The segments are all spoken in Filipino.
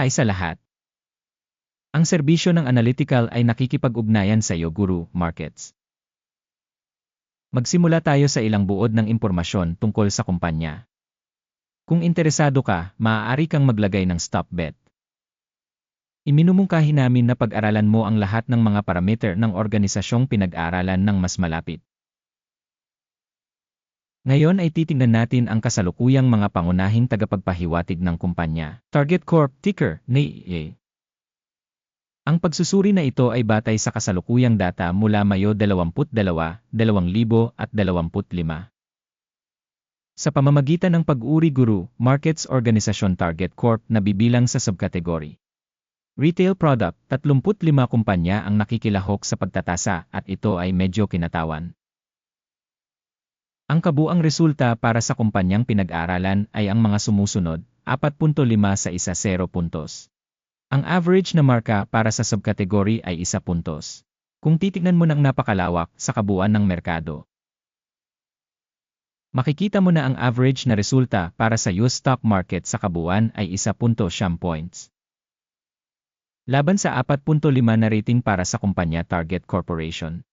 Hi sa lahat. Ang serbisyo ng analytical ay nakikipag-ugnayan sa iyo, Guru Markets. Magsimula tayo sa ilang buod ng impormasyon tungkol sa kumpanya. Kung interesado ka, maaari kang maglagay ng stop bet. Iminumungkahi namin na pag-aralan mo ang lahat ng mga parameter ng organisasyong pinag-aaralan ng mas malapit. Ngayon ay titingnan natin ang kasalukuyang mga pangunahing tagapagpahiwatig ng kumpanya. Target Corp, ticker, NAE. Ang pagsusuri na ito ay batay sa kasalukuyang data mula Mayo 22, 2025. Sa pamamagitan ng pag-uri Guru Markets Organisasyon Target Corp na bibilang sa subkategory Retail Product, 35 kumpanya ang nakikilahok sa pagtatasa at ito ay medyo kinatawan. Ang kabuang resulta para sa kumpanyang pinag-aralan ay ang mga sumusunod, 4.5 sa 10 puntos. Ang average na marka para sa subkategory ay 1 puntos. Kung titignan mo ng napakalawak sa kabuuan ng merkado, makikita mo na ang average na resulta para sa US stock market sa kabuuan ay 1.5 points. Laban sa 4.5 na rating para sa kumpanya Target Corporation.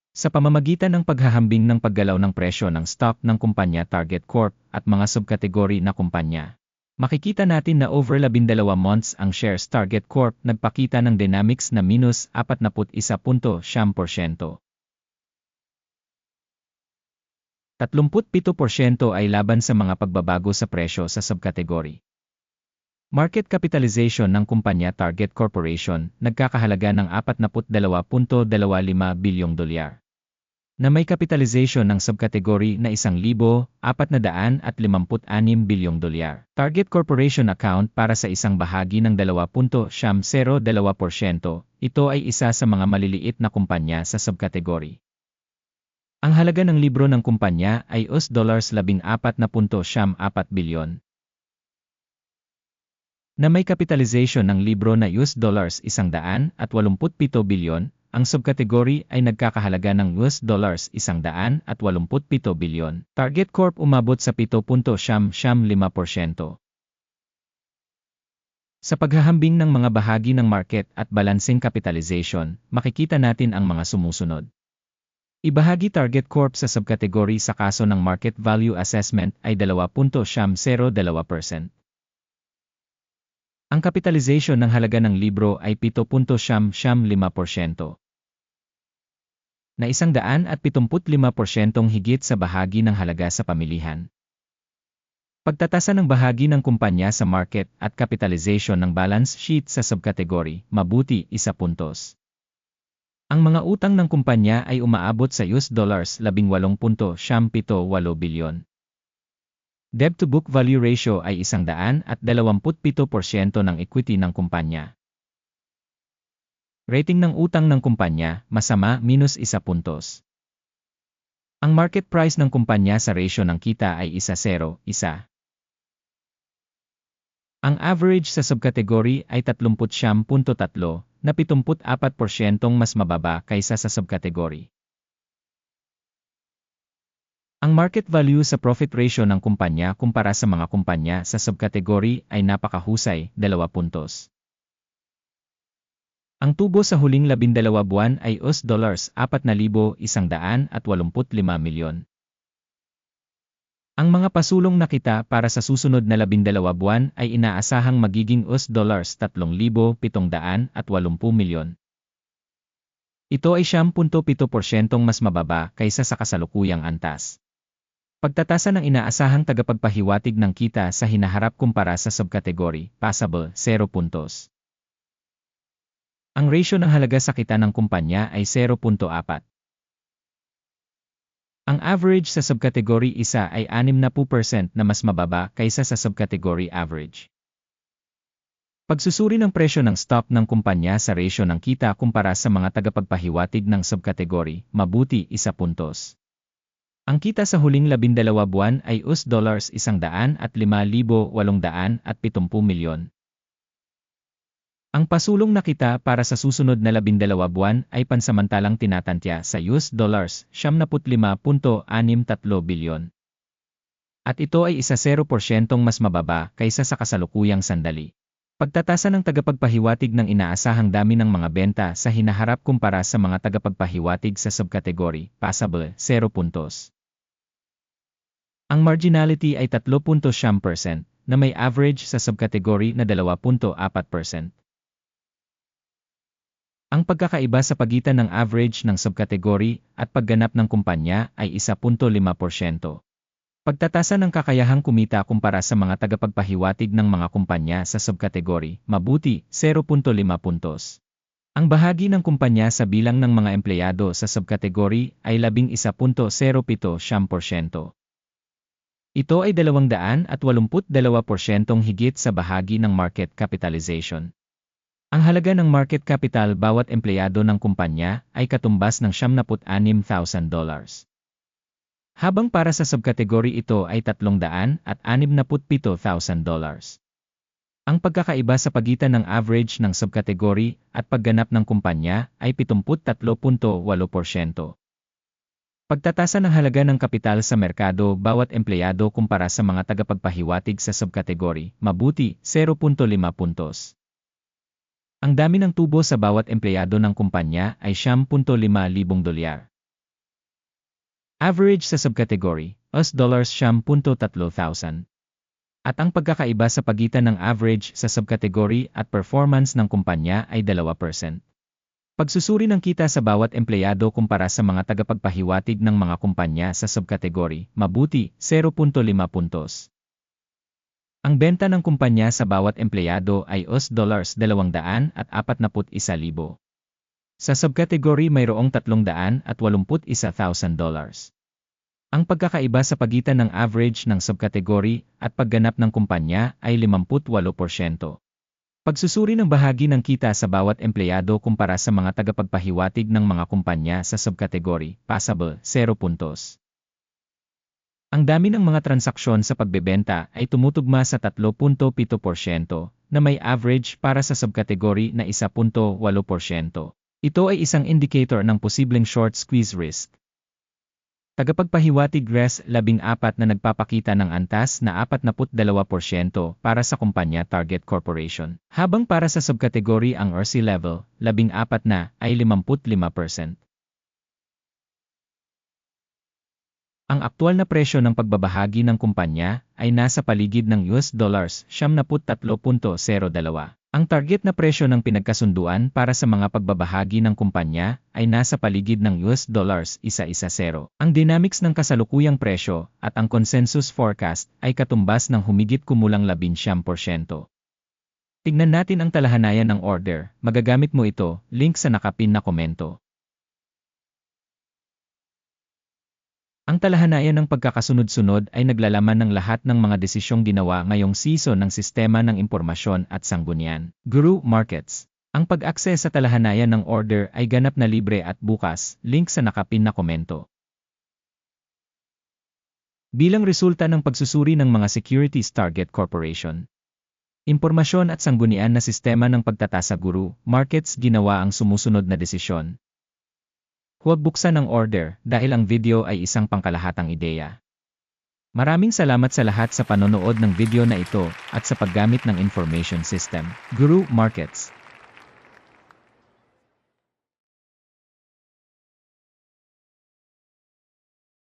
Sa pamamagitan ng paghahambing ng paggalaw ng presyo ng stock ng kumpanya Target Corp at mga subkategory na kumpanya, makikita natin na over 12 months ang shares Target Corp nagpakita ng dynamics na minus 41.7%. 37% ay laban sa mga pagbabago sa presyo sa subkategory. Market capitalization ng kumpanya Target Corporation nagkakahalaga ng $42.25 bilyong dolyar. Na may capitalization ng subkategory na 1,456 bilyong dolyar. Target Corporation account para sa isang bahagi ng 2.02%. Ito ay isa sa mga maliliit na kumpanya sa subkategory. Ang halaga ng libro ng kumpanya ay $14.74 bilyon. Na may capitalization ng libro na $187 bilyon, ang subkategory ay nagkakahalaga ng $187 bilyon. Target Corp umabot sa 7.75%. Sa paghahambing ng mga bahagi ng market at balancing capitalization, makikita natin ang mga sumusunod. Ibahagi Target Corp sa subkategory sa kaso ng market value assessment ay 2.02%. Ang capitalization ng halaga ng libro ay 7.75%. Na 175% higit sa bahagi ng halaga sa pamilihan. Pagtatasa ng bahagi ng kumpanya sa market at capitalization ng balance sheet sa subkategory, mabuti 1 puntos. Ang mga utang ng kumpanya ay umaabot sa $18.78 bilyon. Debt-to-book value ratio ay 127% ng equity ng kumpanya. Rating ng utang ng kumpanya, masama, -1 puntos. Ang market price ng kumpanya sa ratio ng kita ay 1:1. Ang average sa subkategory ay 39.3, na 74% mas mababa kaysa sa subkategory. Ang market value sa profit ratio ng kumpanya kumpara sa mga kumpanya sa subkategory ay napakahusay, 2 puntos. Ang tubo sa huling 12 buwan ay $4,185 milyon. Ang mga pasulong na kita para sa susunod na 12 buwan ay inaasahang magiging $3,780 milyon. Ito ay 7.7% mas mababa kaysa sa kasalukuyang antas. Pagtatasa ng inaasahang tagapagpahiwatig ng kita sa hinaharap kumpara sa subkategory, passable, 0 puntos. Ang ratio ng halaga sa kita ng kumpanya ay 0.4. Ang average sa subkategory isa ay 60% na mas mababa kaysa sa subkategory average. Pagsusuri ng presyo ng stock ng kumpanya sa ratio ng kita kumpara sa mga tagapagpahiwatig ng subkategory, mabuti 1 puntos. Ang kita sa huling 12 buwan ay $105,870 milyon. Ang pasulong na kita para sa susunod na 12 buwan ay pansamantalang tinatantya sa $75.63 bilyon. At ito ay 0% mas mababa kaysa sa kasalukuyang sandali. Pagtatasa ng tagapagpahiwatig ng inaasahang dami ng mga benta sa hinaharap kumpara sa mga tagapagpahiwatig sa subkategory, passable, 0 puntos. Ang marginality ay 3.7% na may average sa subkategory na 2.4%. Ang pagkakaiba sa pagitan ng average ng subkategory at pagganap ng kumpanya ay 1.5%. Pagtatasa ng kakayahang kumita kumpara sa mga tagapagpahiwatig ng mga kumpanya sa subkategory, mabuti, 0.5 puntos. Ang bahagi ng kumpanya sa bilang ng mga empleyado sa subkategory ay 11.07%. Ito ay 282% higit sa bahagi ng market capitalization. Ang halaga ng market capital bawat empleyado ng kumpanya ay katumbas ng $76,000. Habang para sa subkategory ito ay $367,000. Ang pagkakaiba sa pagitan ng average ng subkategory at pagganap ng kumpanya ay 73.8%. Pagtatasa ng halaga ng kapital sa merkado bawat empleyado kumpara sa mga tagapagpahiwatig sa subkategory, mabuti, 0.5 puntos. Ang dami ng tubo sa bawat empleyado ng kumpanya ay $9,500. Average sa subkategory, $9,300. At ang pagkakaiba sa pagitan ng average sa subkategory at performance ng kumpanya ay 2%. Pagsusuri ng kita sa bawat empleyado kumpara sa mga tagapagpahiwatig ng mga kumpanya sa subkategory, mabuti, 0.5 puntos. Ang benta ng kumpanya sa bawat empleyado ay $241,000. Sa subkategory mayroong $381,000. Ang pagkakaiba sa pagitan ng average ng subkategory at pagganap ng kumpanya ay 58%. Pagsusuri ng bahagi ng kita sa bawat empleyado kumpara sa mga tagapagpahiwatig ng mga kumpanya sa subkategory, passable, 0 puntos. Ang dami ng mga transaksyon sa pagbebenta ay tumutugma sa 3.7% na may average para sa subkategory na 1.8%. Ito ay isang indicator ng posibleng short squeeze risk. Tagapagpahiwatig Res 14 na nagpapakita ng antas na 42% para sa kumpanya Target Corporation, habang para sa subkategory ang RC level, 14 na ay 55%. Ang aktual na presyo ng pagbabahagi ng kumpanya ay nasa paligid ng $73.02. Ang target na presyo ng pinagkasunduan para sa mga pagbabahagi ng kumpanya ay nasa paligid ng $110. Ang dynamics ng kasalukuyang presyo at ang consensus forecast ay katumbas ng humigit kumulang 11%. Tignan natin ang talahanayan ng order. Magagamit mo ito, link sa nakapin na komento. Ang talahanayan ng pagkakasunod-sunod ay naglalaman ng lahat ng mga desisyong ginawa ngayong season ng Sistema ng Impormasyon at Sanggunian, Guru Markets. Ang pag-access sa talahanayan ng order ay ganap na libre at bukas, link sa nakapin na komento. Bilang resulta ng pagsusuri ng mga Securities Target Corporation, Impormasyon at Sanggunian na sistema ng pagtatasa Guru Markets ginawa ang sumusunod na desisyon. Huwag buksan ang order dahil ang video ay isang pangkalahatang ideya. Maraming salamat sa lahat sa panonood ng video na ito at sa paggamit ng information system, Guru Markets.